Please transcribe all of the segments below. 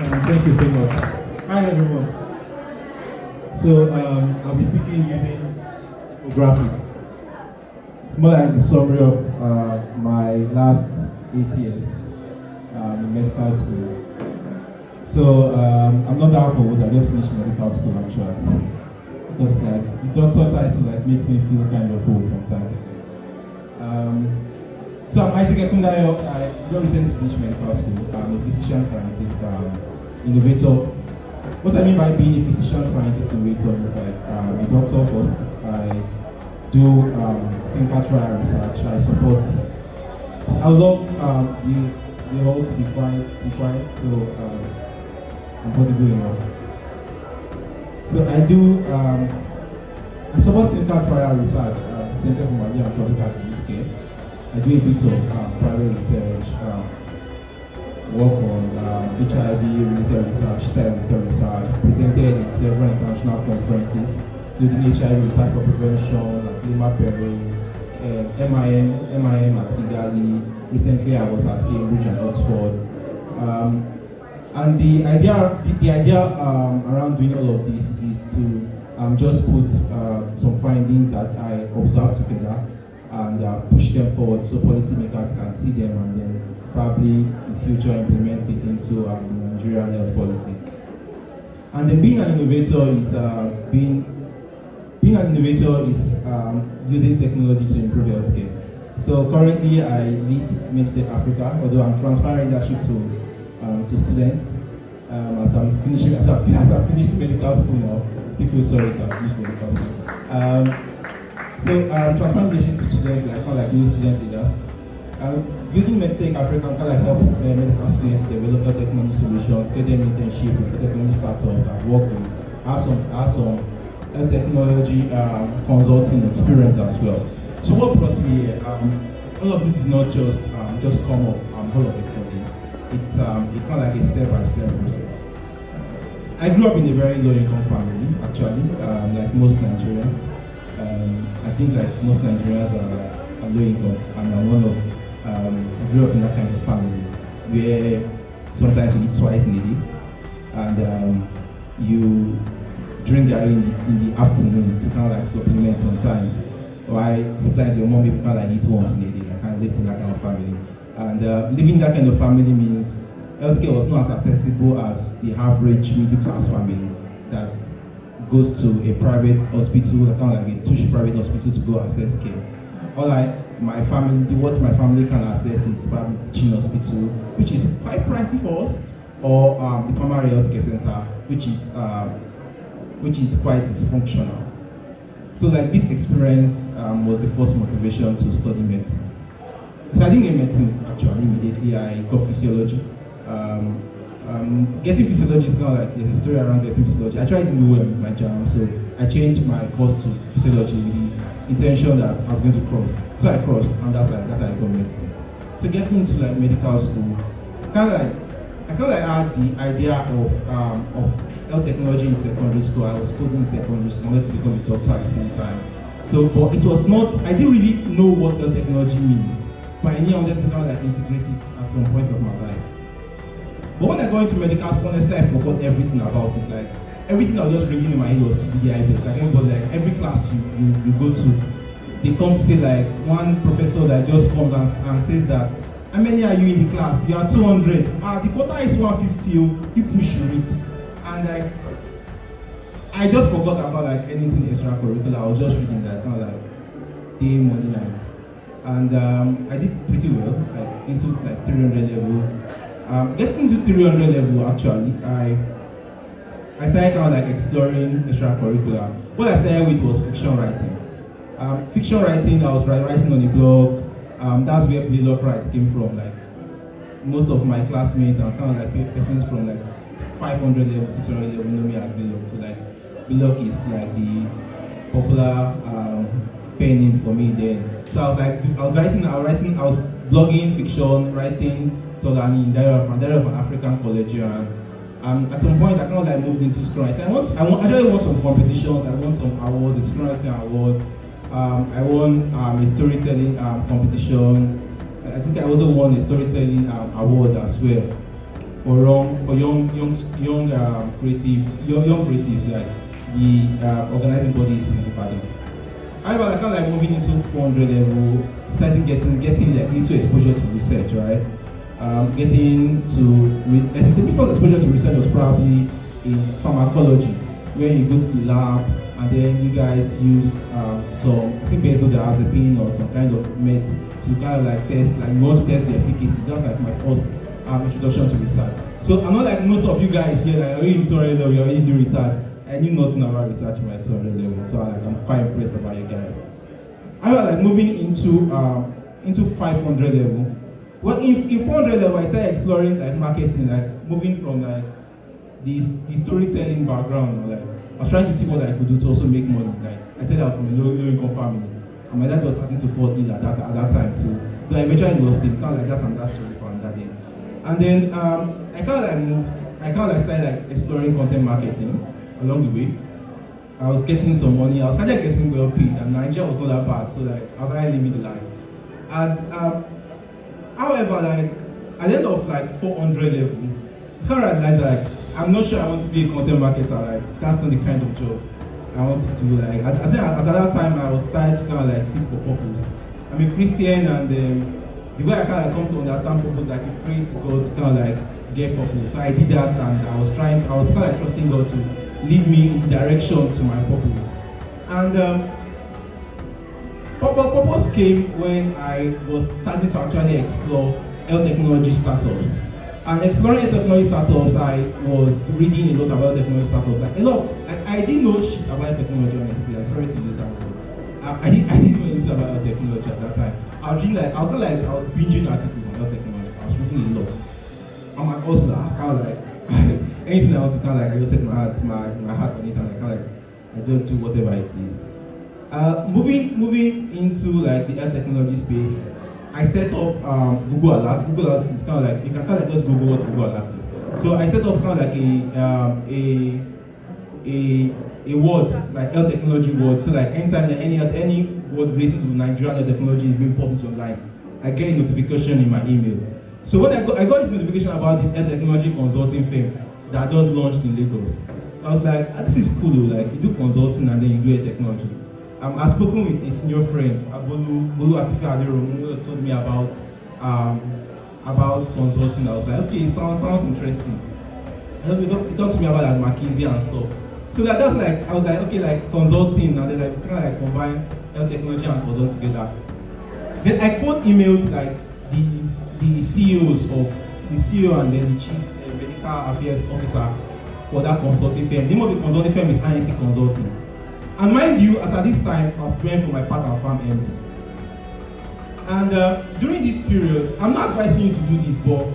Thank you so much. Hi everyone. So I'll be speaking using infographic. It's more like the summary of my last 8 years in medical school. So I'm not that old. I just finished medical school actually. Because like the doctor title like makes me feel kind of old sometimes. So I'm Ekundayo. I just recently finished medical school. I'm a physician scientist, innovator. What I mean by being a physician scientist innovator is like a doctor first. I do clinical trial research. I support. I love the whole to be quiet. So I'm audible enough. So I do. I support clinical trial research at the Center for Malaria and Tropical Disease Care. I do a bit of private research, work on HIV-related research, STEM-related research. I presented in several international conferences, including HIV research for prevention, like Lima, Peru, MIM at Kigali. Recently, I was at Cambridge and Oxford. And the idea around doing all of this is to just put some findings that I observed together and push them forward so policymakers can see them and then probably in future implement it into Nigerian health policy. And then being an innovator is using technology to improve healthcare. So currently I lead Healthtech Africa, although I'm transferring leadership to students. As I finished medical school now, I feel sorry to have finished medical school. So transferring leadership to students, like kind of like new student leaders. Building Healthtech Africa kind of like helps medical students develop health technology solutions, get them internship with technology startups that work with, have some health technology consulting experience as well. So what brought me here? All of this is not just come up all of a sudden. It's kind of like a step-by-step process. I grew up in a very low-income family, actually, like most Nigerians. I think like most Nigerians are low income, and I'm one of. I grew up in that kind of family where sometimes you eat twice in a day, and you drink garri in the afternoon to kind of like supplement sometimes. Why sometimes your mom will kind of like eat once in a day. I kind of lived in that kind of family, and living in that kind of family means healthcare was not as accessible as the average middle class family that goes to a private hospital, kind of like a tush private hospital to go access care. What my family can access is probably teaching hospital, which is quite pricey for us, or the primary health care center, which is quite dysfunctional. So like this experience was the first motivation to study medicine. So I didn't get medicine actually immediately. I got physiology. Getting physiology is kind of like there's a story around getting physiology. I tried to do well with my jam, so I changed my course to physiology with the intention that I was going to cross. So I crossed, and that's how I got medicine. So getting into like medical school, I kind of like had the idea of health technology in secondary school. I was studying in secondary school. I wanted to become a doctor at the same time. So, but it was not. I didn't really know what health technology means, but I knew I wanted to kind of like integrate it at some point of my life. But when I got into medical school, honestly, I forgot everything about it. Like everything that was just ringing in my head was CBD IBS. Like everybody, like every class you go to, they come to say like one professor that just comes and says that, how many are you in the class? You are 200. The quota is 150. People should read. And like I just forgot about like anything extracurricular. I was just reading that kind of like day, morning, night. And I did pretty well, like into like 300 level. Getting to 300 level, actually, I started kind of like exploring extracurricular. What I started with was fiction writing. Fiction writing, I was writing on a blog. That's where Blog Write came from. Like most of my classmates and kind of like persons from like 500 level, 600 level know me as Blog. So like Blog is like the popular pen name for me then. So I was blogging fiction, writing. Totally Diary of an African Collegian. At some point, I kind of like moved into screenwriting. I actually won some competitions. I won some awards, a screenwriting award. I won a storytelling competition. I think I also won a storytelling award as well young creatives like the organizing bodies in the party. However, I kind of like moving into 400 level, starting getting like into exposure to research, right? I think the first exposure to research was probably in pharmacology, where you go to the lab and then you guys use some, I think benzodiazepine or some kind of meds to kind of like test, like you want to test the efficacy. That's like my first introduction to research. So I'm not like most of you guys here, like already in 200 level, you already do research. I knew nothing about research in my 200 level, so I'm quite impressed about you guys. I was like moving into 500 level. Well, in 400 level, I started exploring like marketing, like moving from like the storytelling background. Like I was trying to see what I could do to also make money. Like I said, I'm from a low income family, and my dad was starting to fall ill at that time too. So I eventually lost him. Kind of like that's another story for another day. And then I kind of like started like exploring content marketing along the way. I was getting some money. I was kind of getting well paid, and Nigeria was not that bad, so like I was kind of living the life. And however, like at the end of like 400 level, I kind of realized like I'm not sure I want to be a content marketer. Like that's not the kind of job I want to do. Like I think at that time I was starting to kind of like seek for purpose. I'm a Christian, and the way I kind of come to understand purpose, like you pray to God to kind of like get purpose. So I did that, and I was kind of like trusting God to lead me in the direction to my purpose. And purpose came when I was starting to actually explore health technology startups. And exploring health technology startups, I was reading a lot about technology startups. I didn't know shit about technology, honestly. I'm sorry to use that word. I didn't know anything about technology at that time. I was binging articles on health technology. I was reading a lot. I'm an hustler. I kind of like anything else, kind of like I just set my heart on it, and I just do whatever it is. Moving into like the health technology space, I set up Google Alert. Google Alert is kind of like you can kind of just Google what Google Alert is. So I set up kind of like a word like health technology word. So like anytime any word related to Nigerian health technology is being published online, I get a notification in my email. So when I got this notification about this health technology consulting firm that just launched in Lagos, I was like, this is cool. Like you do consulting and then you do health technology. I've spoken with a senior friend, Bolu Atife Aderomu, who told me about consulting. I was like, okay, it sounds interesting. And he talked to me about like McKinsey and stuff. So that's like I was like, okay, like consulting, and then like kind of like combine health technology and consult together. Then I cold emailed like the CEOs of the CEO and then the chief medical affairs officer for that consulting firm. The name of the consulting firm is INC Consulting. And mind you, as at this time, I was preparing for my partner farm MD. And during this period, I'm not advising you to do this, but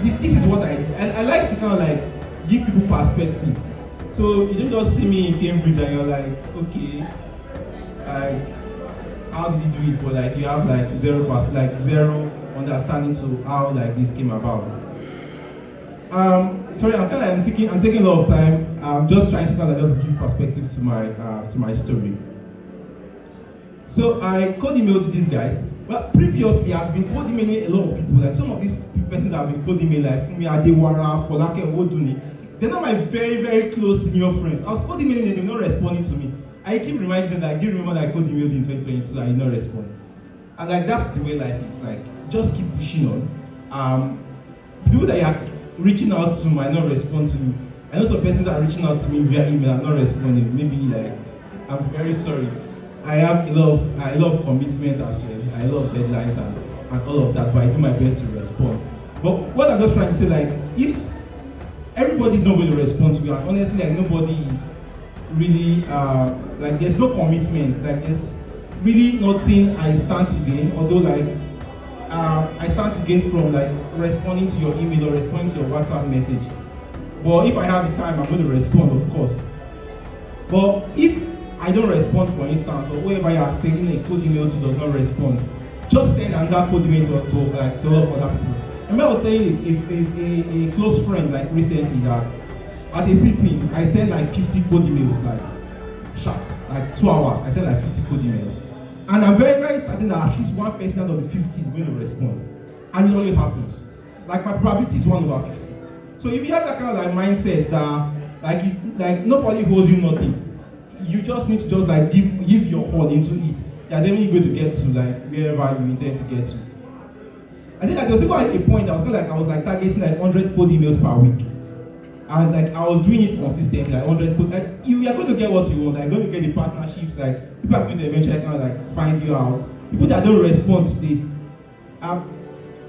this is what I did. I like to kind of like give people perspective. So you don't just see me in Cambridge and you're like, okay, how did you do it? But like you have like zero understanding to how like this came about. Sorry, I'm taking a lot of time. I'm just trying to kind of just give perspective to my story. So I cold emailed these guys. But previously, I've been cold emailing a lot of people. Like some of these persons that have been cold emailing, like Fumi Adewara, Folake Oduni. They're not my very, very close senior friends. I was cold emailing them, they're not responding to me. I keep reminding them that I didn't remember that I cold emailed in 2022 and I did not respond. And like that's the way life is. Like just keep pushing on. The people that you are reaching out to might not respond to you. I know some persons are reaching out to me via email and not responding. Maybe like I'm very sorry. I have a lot of commitment as well. I have a lot of deadlines and all of that, but I do my best to respond. But what I'm just trying to say, like, if everybody's not going to respond to you, and honestly, like nobody is really like there's no commitment. Like there's really nothing I stand to gain. Although like I stand to gain from like responding to your email or responding to your WhatsApp message. But if I have the time, I'm going to respond, of course. But if I don't respond, for instance, or whoever you are sending a code email to does not respond, just send another code email to all of other people. I remember I was saying a close friend like recently that at a sitting, I sent like 50 code emails, like sharp, like 2 hours. I sent like 50 code emails. And I'm very, very certain that at least one person out of the 50 is going to respond. And it always happens. like my probability is 1/50. So if you have that kind of like mindset that like nobody owes you nothing, you just need to just like give your all into it. You're definitely going to get to like wherever you intend to get to. I think there was even at a point I was targeting like 100 cold emails per week, and like I was doing it consistently, like 100 cold. Like you are going to get what you want. Like going to get the partnerships. Like people are going to eventually kind of like find you out. People that don't respond today.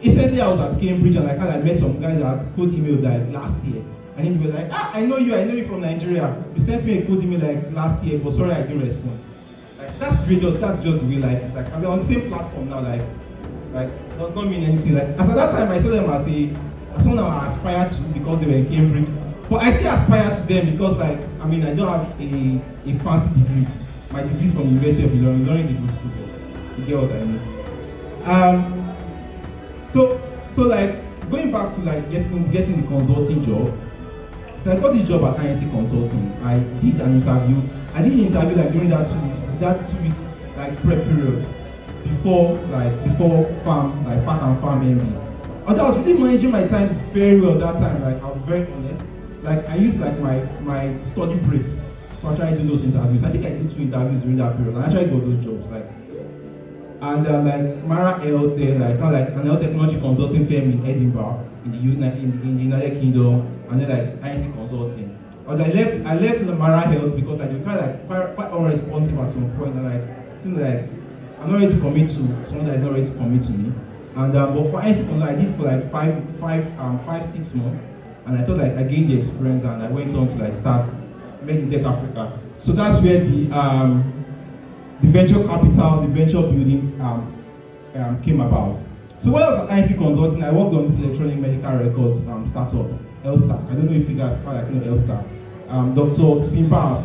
Recently I was at Cambridge and I met some guys that cold emailed like last year, and then they were like, I know you from Nigeria. You sent me a cold email like last year, but sorry I didn't respond. Like that's just the way life is. Like I'm on the same platform now. Like does not mean anything. Like as at that time I saw them as someone I aspired to because they were in Cambridge. But I still aspire to them because I don't have a fancy degree. My degree is from the University of Ilorin. Ilorin is a good school. You get what I mean? So like going back to like getting the consulting job. So I got this job at INC Consulting. I did an interview. I did an interview like during that 2 weeks like prep period before farm, like part and farm MB. Although I was really managing my time very well that time, like I'll be very honest. Like I used like my study breaks to actually do those interviews. I think I did 2 interviews during that period and I actually got those jobs. And like Mara Health there, like kind of like an health technology consulting firm in Edinburgh, in the United Kingdom, and then like INC Consulting. But I left the Mara Health because like they were kind of like quite unresponsive at some point, and like I think like I'm not ready to commit to someone that is not ready to commit to me. And but for INC Consulting, I did for like 5-6 months, and I thought like I gained the experience, and I went on to like start Healthtech Africa. So that's where the venture capital, the venture building came about. So when I was at INC Consulting, I worked on this electronic medical records startup, Healthtech. I don't know if you guys know Healthtech. Dr. Simba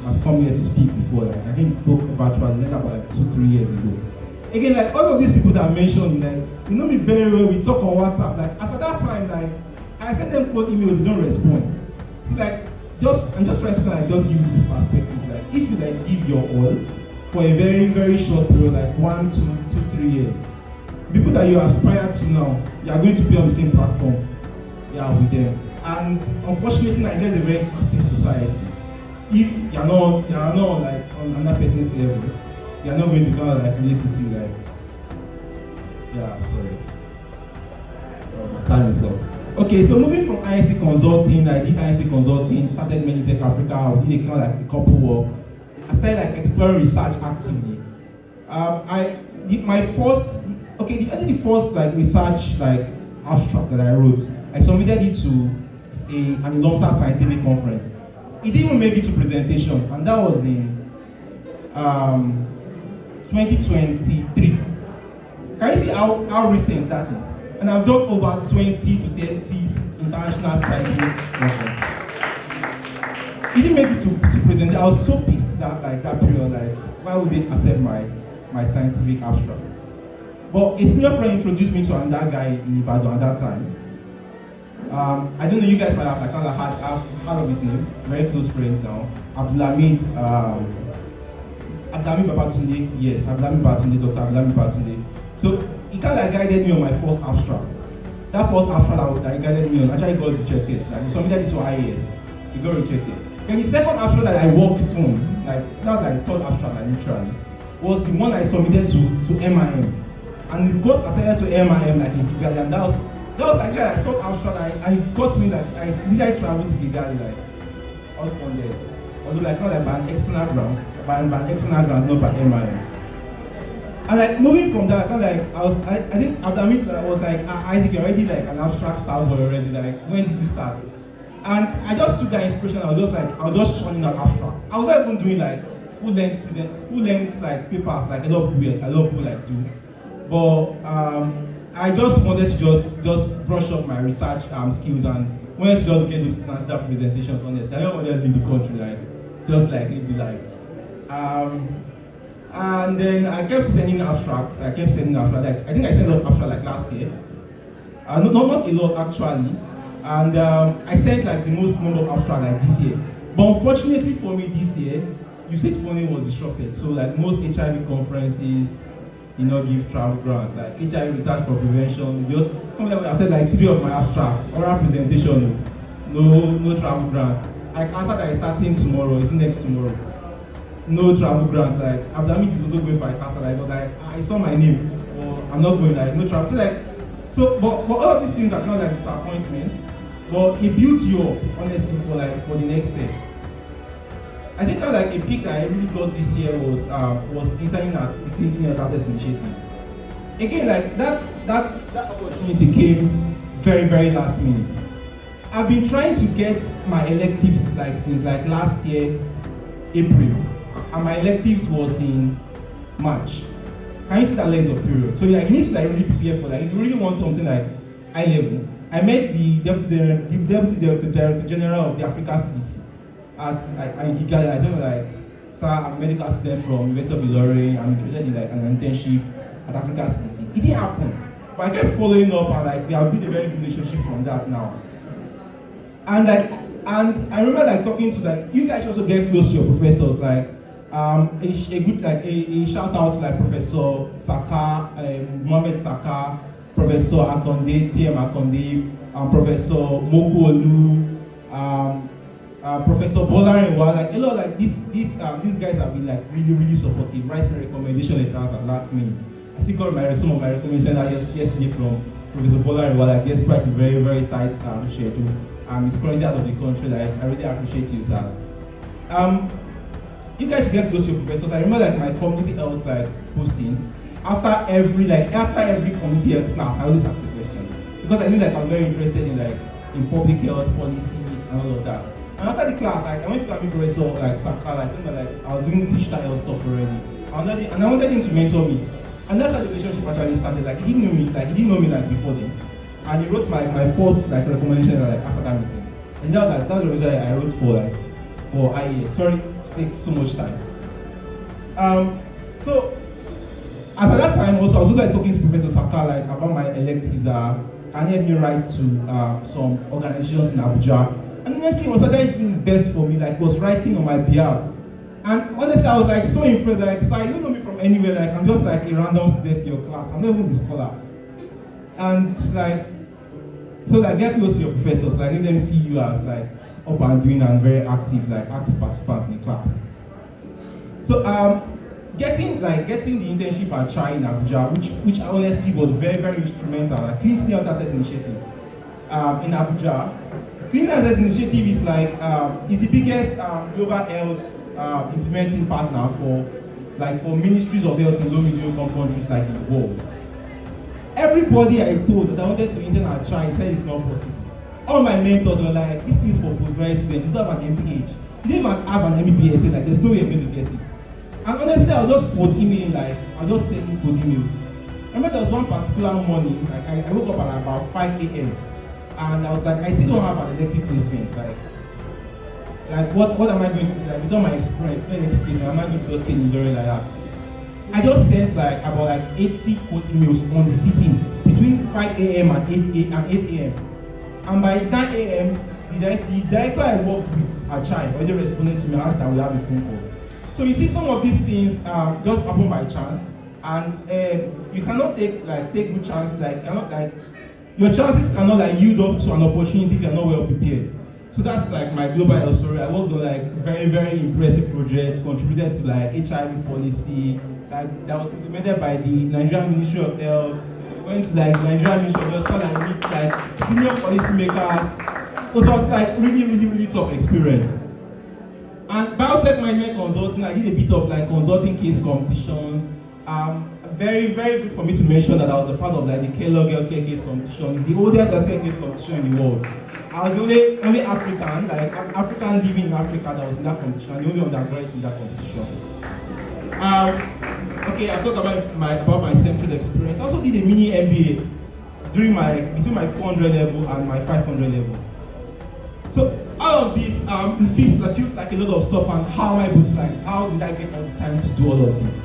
has come here to speak before. Like, I think he spoke virtually about like 2-3 years ago. Again, like all of these people that I mentioned, like you know me very well. We talk on WhatsApp. Like as at that time, like I send them cold emails, they don't respond. So like I'm just trying to like just give you this perspective. Like if you like give your all for a very, very short period, like 1, 2, 3 years. The people that you aspire to now, you are going to be on the same platform with them. And unfortunately, Nigeria is a very classist society. If you're not like on another person's level, you're not going to kind of like relate to you like, sorry. My time is up. Okay, so moving from INC Consulting, I did INC Consulting, started Healthtech Africa, I did a kind of like a couple work. I started like exploring research actively. I think the first like research like abstract that I wrote, I submitted it to an ILUMSA scientific conference. It didn't even make it to presentation, and that was in 2023. Can you see how recent that is? And I've done over 20 to 30 international scientific conferences. It didn't make it to present. I was so pissed that period. Like, why would they accept my scientific abstract? But a senior friend introduced me to another guy in Ibadan at that time. I don't know. You guys might have like heard of his name. Very close friend now. Abdulhamid Babatunde. Yes, Abdulhamid Babatunde. Dr. Abdulhamid Babatunde. So he kind of like guided me on my first abstract. That first abstract that he guided me on actually got rejected. Like, he submitted it to IAS. He got rejected. And the second abstract that I worked on, like not like third abstract, like literally, was the one I submitted to MIM. And it got accepted to MIM like in Kigali, and that was actually like third abstract. And it got me like I literally traveled to Kigali, like I was from there. Although like not like by an external ground, not by MIM. And like moving from that, I think after me I was like, Isaac, you're already like an abstract star boy already. Like, when did you start? And I just took that inspiration. I was just churning out abstract. I was not even doing like full length like papers like a lot of people like do. But I just wanted to just brush up my research skills and wanted to just get those international presentations. Honestly, I don't want to leave the country, like just like live the life. And then I kept sending abstracts. Like, I think I sent a lot of abstracts like last year. Not a lot actually. And I sent like the most number of abstracts like this year. But unfortunately for me this year, usage funding was disrupted. So like most HIV conferences, did not give travel grants, like HIV research for prevention. Just I said like 3 of my abstracts, oral presentation, no travel grant. I cancer that is starting tomorrow, it's next tomorrow. No travel grant, like Abdulhamid is also going for a cancer, like, but like I saw my name, or I'm not going, like no travel. But all of these things are kind of like disappointment, but it builds you up, honestly, for the next step. I think like a peak that I really got this year was interning at the Clinton Health Access Initiative. Again, like that opportunity came very, very last minute. I've been trying to get my electives like since like last year, April, and my electives was in March. Can you see that length of period? So like, you need to like really prepare for that. If you really want something like high level, I met the deputy director general of the Africa CDC at Kigali. I told him like, sir, I'm a medical student from University of Ilorin. I'm interested in like an internship at Africa CDC. It didn't happen, but I kept following up, and like we have built a very good relationship from that now. And I remember like talking to like, you guys also get close to your professors, like a shout out to like Professor Saka, Mohamed Saka, Professor Akonde, TM Akonde, Professor Mokuolu, Professor Bolarin, like a lot like these guys have been like really supportive, writing recommendation letters at last minute. I still got some of my recommendations yesterday from Professor Bolarin, like despite a very, very tight schedule. He's currently out of the country. Like I really appreciate you, sirs. You guys should get close to your professors. I remember like my community health like posting. After every community health class, I always ask a question. Because I knew like I'm very interested in public health policy and all of that. And after the class, I went to meet Professor like Saka, I was doing digital health stuff already. And I wanted him to mentor me. And that's how the relationship actually started. Like he didn't know me like before then. And he wrote my first like recommendation like after that meeting. And that was the reason I wrote for IES. Sorry to take so much time. So as at that time also I was also like talking to Professor Saka like about my electives that can help me write to some organizations in Abuja. And honestly, he was doing his best for me, like was writing on my behalf. And honestly, I was like so impressed, like, sir, you don't know me from anywhere, like I'm just like a random student in your class. I'm not even the scholar. And like, so like get close to your professors, like let them see you as like up and doing and very active participants in the class. So getting the internship at CHI in Abuja, which honestly was very, very instrumental, like Clean Health Access Initiative in Abuja. Clean Access Initiative is like is the biggest global health implementing partner for ministries of health in low-middle income countries like in the world. Everybody I told that I wanted to intern at CHI said it's not possible. All my mentors were like, this is for postgraduate students, you don't have an MPH. You don't even have an MBBS, like there's no way you're going to get it. And honestly, I was just code emailing, like I was just sending code emails. I remember there was one particular morning, like I woke up at about 5 a.m. and I was like, I still don't have an elective placement. Like what am I going to do? Like without my experience, no elective placement, am I going to just stay in Ilorin like that? I just sent like about like 80 code emails on the sitting between 5 a.m. and 8 a.m. And by 9 a.m., the director I worked with at CHI already responded to me and asked that we have a phone call. So you see, some of these things just happen by chance, and you cannot take good chances. Your chances cannot like yield up to an opportunity if you're not well prepared. So that's like my global health story. I worked on like very, very impressive projects, contributed to like HIV policy, like that was implemented by the Nigerian Ministry of Health. Went to like Nigerian Ministry of Health, kind of meet like senior policymakers. It was like really, really, really tough experience. And biotech management consulting, I did a bit of like consulting case competitions. Very, very good for me to mention that I was a part of like the Kellogg Healthcare Case Competition. It's the oldest healthcare case competition in the world. I was the only African, like African living in Africa that was in that competition, the only undergraduate in that competition. Okay, I talked about my central experience. I also did a mini MBA between my 400 level and my 500 level. So all of this feels like a lot of stuff, and how did I get all the time to do all of this?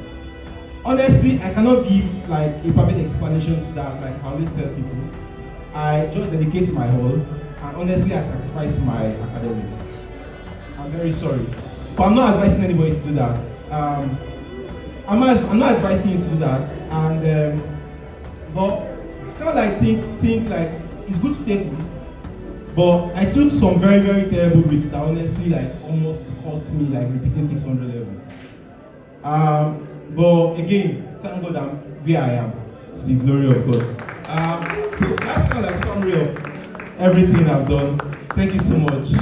Honestly, I cannot give like a perfect explanation to that. Like I always tell people, I just dedicate my all, and honestly, I sacrifice my academics. I'm very sorry, but I'm not advising anybody to do that. I'm not advising you to do that. And but kind of like think like it's good to take risks. But I took some very, very terrible risks that honestly like almost cost me like repeating 600 level. But again, thank God I'm where I am, to the glory of God. So that's kind of like summary of everything I've done. Thank you so much.